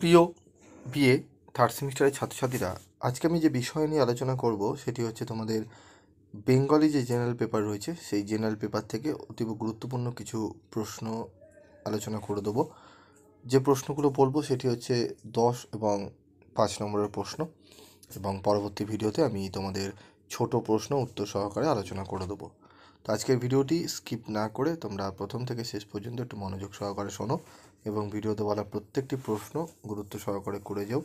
প্রিয় BA third সেমিস্টারের ছাত্রছাত্রীরা, আজকে আমি যে বিষয় নিয়ে আলোচনা করব সেটি হচ্ছে তোমাদের বেঙ্গলি যে জেনারেল পেপার রয়েছে সেই জেনারেল পেপার থেকে অতীব গুরুত্বপূর্ণ কিছু প্রশ্ন আলোচনা করে দেবো। যে প্রশ্নগুলো বলবো সেটি হচ্ছে 10 এবং 5 নম্বরের প্রশ্ন, এবং পরবর্তী ভিডিওতে আমি তোমাদের ছোট প্রশ্ন উত্তর সহকারে আলোচনা করে দেবো। তো আজকের ভিডিওটি স্কিপ না করে তোমরা প্রথম থেকে শেষ পর্যন্ত একটু মনোযোগ সহকারে শোনো এবং ভিডিওতে বলা প্রত্যেকটি প্রশ্ন গুরুত্ব সহকারে করে যাও,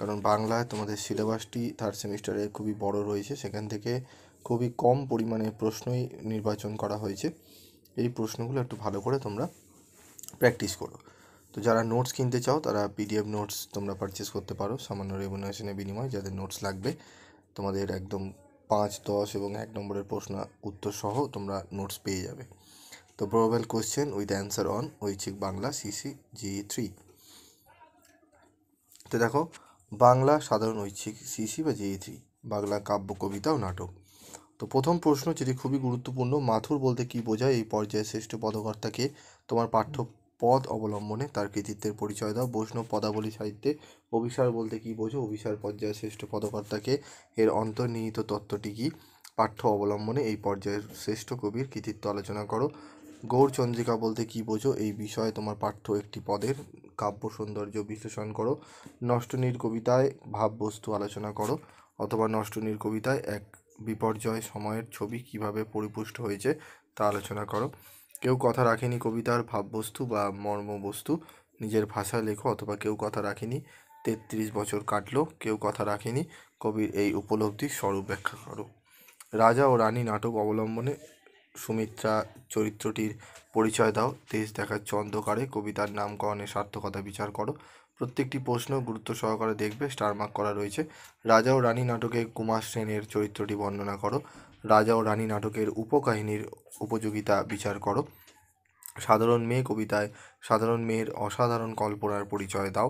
কারণ বাংলায় তোমাদের সিলেবাসটি থার্ড সেমিস্টারে খুবই বড় রয়েছে, সেখান থেকে খুবই কম পরিমাণে প্রশ্নই নির্বাচন করা হয়েছে। এই প্রশ্নগুলো একটু ভালো করে তোমরা প্র্যাকটিস করো। তো যারা নোটস কিনতে চাও তারা পিডিএফ নোটস তোমরা পারচেস করতে পারো সামান্য রেমুনারেশনের বিনিময়ে। যাদের নোটস লাগবে তোমাদের একদম 5, 10 এবং 1 নম্বরের প্রশ্ন উত্তর সহ তোমরা নোটস পেয়ে যাবে। তো probable question with answer on ঐচ্ছিক বাংলা সিসি GE3। তো দেখো, বাংলা সাধারণ ঐচ্ছিক সিসি বা GE3, বাংলা কাব্য কবিতা ও নাটক। তো প্রথম প্রশ্ন, যেটি খুবই গুরুত্বপূর্ণ, মাথুর বলতে কী বোঝায়? এই পর্যায়ে শ্রেষ্ঠ পদকর্তাকে তোমার পাঠ্য পদ অবলম্বনে তার কৃতিত্বের পরিচয় দাও। বৈষ্ণব পদাবলী সাহিত্যে অভিসার বলতে কী বোঝো? অভিসার পর্যায়ে শ্রেষ্ঠ পদকর্তাকে এর অন্তর্নিহিত তত্ত্বটি কী? পাঠ্য অবলম্বনে এই পর্যায়ের শ্রেষ্ঠ কবির কৃতিত্ব আলোচনা করো। গৌরচন্দ্রিকা বলতে কী বোঝো? এই বিষয়ে তোমার পাঠ্য একটি পদের কাব্য সৌন্দর্য বিশ্লেষণ করো। নষ্টনীড় কবিতায় ভাববস্তু আলোচনা করো, অথবা নষ্টনীড় কবিতায় এক বিপর্যয় সময়ের ছবি কিভাবে পরিপুষ্ট হয়েছে তা আলোচনা করো। কেউ কথা রাখেনি কবিতার ভাববস্তু বা মর্মবস্তু নিজের ভাষায় লেখো, অথবা কেউ কথা রাখেনি 33 বছর কাটলো, কেউ কথা রাখেনি কবির এই উপলব্ধির স্বরূপ ব্যাখ্যা করো। রাজা ও রানী নাটক অবলম্বনে সুমিত্রা চরিত্রটির পরিচয় দাও। দেশ দেখাচ্ছে অন্ধকারে কবিতার নামকরণের সার্থকতা বিচার করো। প্রত্যেকটি প্রশ্ন গুরুত্ব সহকারে দেখবে, স্টার মার্ক করা রয়েছে। রাজা ও রানী নাটকে কুমার সেনের চরিত্রটি বর্ণনা করো। রাজা ও রানী নাটকের উপকাহিনীর উপযোগিতা বিচার করো। সাধারণ মেয়ে কবিতায় সাধারণ মেয়ের অসাধারণ কল্পনার পরিচয় দাও।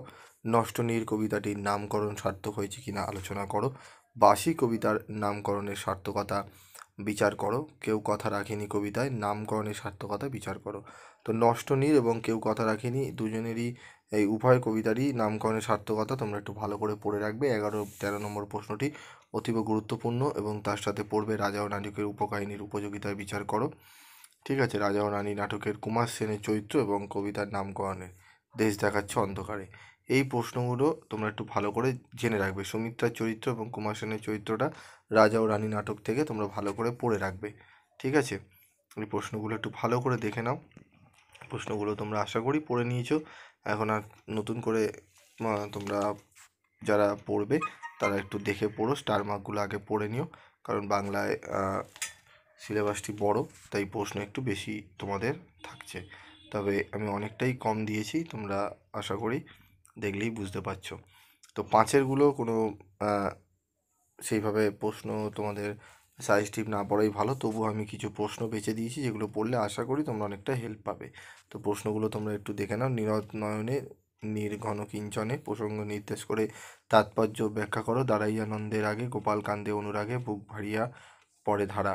নষ্টনীড় কবিতাটির নামকরণ সার্থক হয়েছে কিনা আলোচনা করো। বাসি কবিতার নামকরণের সার্থকতা বিচার করো। কেউ কথা রাখেনি কবিতায় নামকরণের সার্থকতা বিচার করো। তো নষ্টনীড় এবং কেউ কথা রাখেনি দুজনেরই, এই উভয় কবিতারই নামকরণের সার্থকতা তোমরা একটু ভালো করে পড়ে রাখবে। 11-13 নম্বর প্রশ্নটি অতীব গুরুত্বপূর্ণ, এবং তার সাথে পড়বে রাজা ও নাটকের উপকাহিনীর উপযোগিতার বিচার করো। ঠিক আছে, রাজা ও রানী নাটকের কুমার সেনের চরিত্র এবং কবিতার নামকরণের দেশ দেখাচ্ছে অন্ধকারে। এই প্রশ্নগুলো তোমরা একটু ভালো করে জেনে রাখবে। সুমিত্রার চরিত্র এবং কুমার সেনের চরিত্রটা রাজা ও রানী নাটক থেকে তোমরা ভালো করে পড়ে রাখবে। ঠিক আছে, এই প্রশ্নগুলো একটু ভালো করে দেখে নাও। প্রশ্নগুলো তোমরা আশা করি পড়ে নিয়েছো। এখন আর নতুন করে তোমরা যারা পড়বে তারা একটু দেখে পড়ো, স্টার মার্কগুলো আগে পড়ে নিও, কারণ বাংলায় সিলেবাসটি বড়, তাই প্রশ্ন একটু বেশি তোমাদের থাকছে। তবে আমি অনেকটাই কম দিয়েছি, তোমরা আশা করি দেখলেই বুঝতে পারছো। তো 5-এরগুলো কোনো সেইভাবে প্রশ্ন তোমাদের সাজেস্টিভ না পড়াই ভালো, তবু আমি কিছু প্রশ্ন বেছে দিয়েছি যেগুলো পড়লে আশা করি তোমরা অনেকটা হেল্প পাবে। তো প্রশ্নগুলো তোমরা একটু দেখে নাও। নীরদ নয়নে নির্ঘন কিঞ্চনে প্রসঙ্গ নির্দেশ করে তাৎপর্য ব্যাখ্যা করো। দাঁড়াইয়ানন্দের আগে গোপাল কান্দে অনুরাগে বুক ভারিয়া পরে ধারা,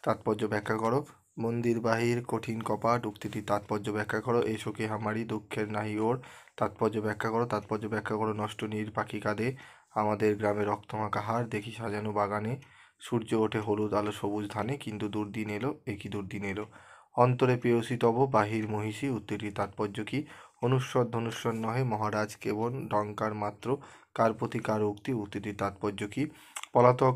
তাৎপর্য ব্যাখ্যা করো। মন্দির বাহির কঠিন কপাট উক্তিটির তাৎপর্য ব্যাখ্যা করো। এই শোকে হামারি দুঃখের নাহি ওর, তাৎপর্য ব্যাখ্যা করো। তাৎপর্য ব্যাখ্যা করো। নষ্ট নীর পাখি কাঁদে আমাদের গ্রামে রক্তমাখা হাড়, দেখি সাজানো বাগানে সূর্য ওঠে হলুদ আলো সবুজ ধানে, কিন্তু দুর্দিন এলো একই দুর্দিন এলো। অন্তরে পেয়সী তব বাহির মহিষী উক্তিটির তাৎপর্য কী? অনুস্বর ধনুস্বর নহে মহারাজ কেবল ডঙ্কার মাত্র, কার প্রতি কার উক্তি উক্তিটির তাৎপর্য কী? পলাতক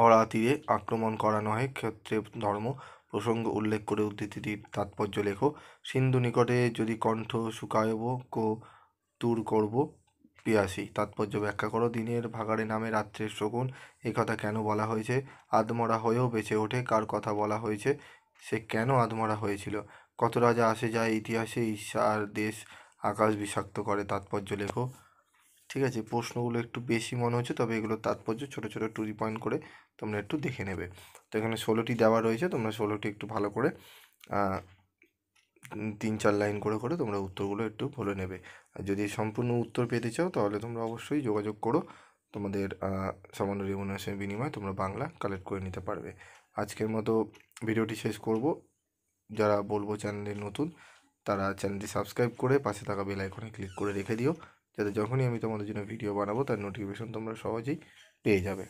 অরাতীরে আক্রমণ করা নহে ক্ষত্রিয় ধর্ম, প্রসঙ্গ উল্লেখ করে উদ্ধৃতিটির তাৎপর্য লেখো। সিন্ধু নিকটে যদি কণ্ঠ শুকায়ব কো দূর করব পিয়াসী, তাৎপর্য ব্যাখ্যা করো। দিনের ভাগাড়ে নামে রাত্রের শকুন, এই কথা কেন বলা হয়েছে? আধমরা হয়েও বেঁচে ওঠে, কার কথা বলা হয়েছে? সে কেন আধমরা হয়েছিল? কত রাজা আসে যায় ইতিহাসে, ঈর্ষার দেশ আকাশ বিষাক্ত করে, তাৎপর্য লেখো। ঠিক আছে, প্রশ্নগুলো একটু বেশি মনে হচ্ছে, তবে এগুলোর তাৎপর্য ছোটো ছোটো টু দি পয়েন্ট করে তোমরা একটু দেখে নেবে। তো এখানে 16টি দেওয়া রয়েছে, তোমরা 16টি একটু ভালো করে 3-4 লাইন করে করে তোমরা উত্তরগুলো একটু বলে নেবে। আর যদি সম্পূর্ণ উত্তর পেতে চাও তাহলে তোমরা অবশ্যই যোগাযোগ করো, তোমাদের সামান্য রেমুনারেশনের বিনিময়ে তোমরা বাংলা কালেক্ট করে নিতে পারবে। আজকের মতো ভিডিওটি শেষ করব। যারা বলবো চ্যানেলে নতুন তারা চ্যানেলটি সাবস্ক্রাইব করে পাশে থাকা বেল আইকনে ক্লিক করে রেখে দিও, যাতে যখনই আমি তোমাদের জন্য ভিডিও বানাবো তার নোটিফিকেশন তোমরা সহজেই পেয়ে যাবে।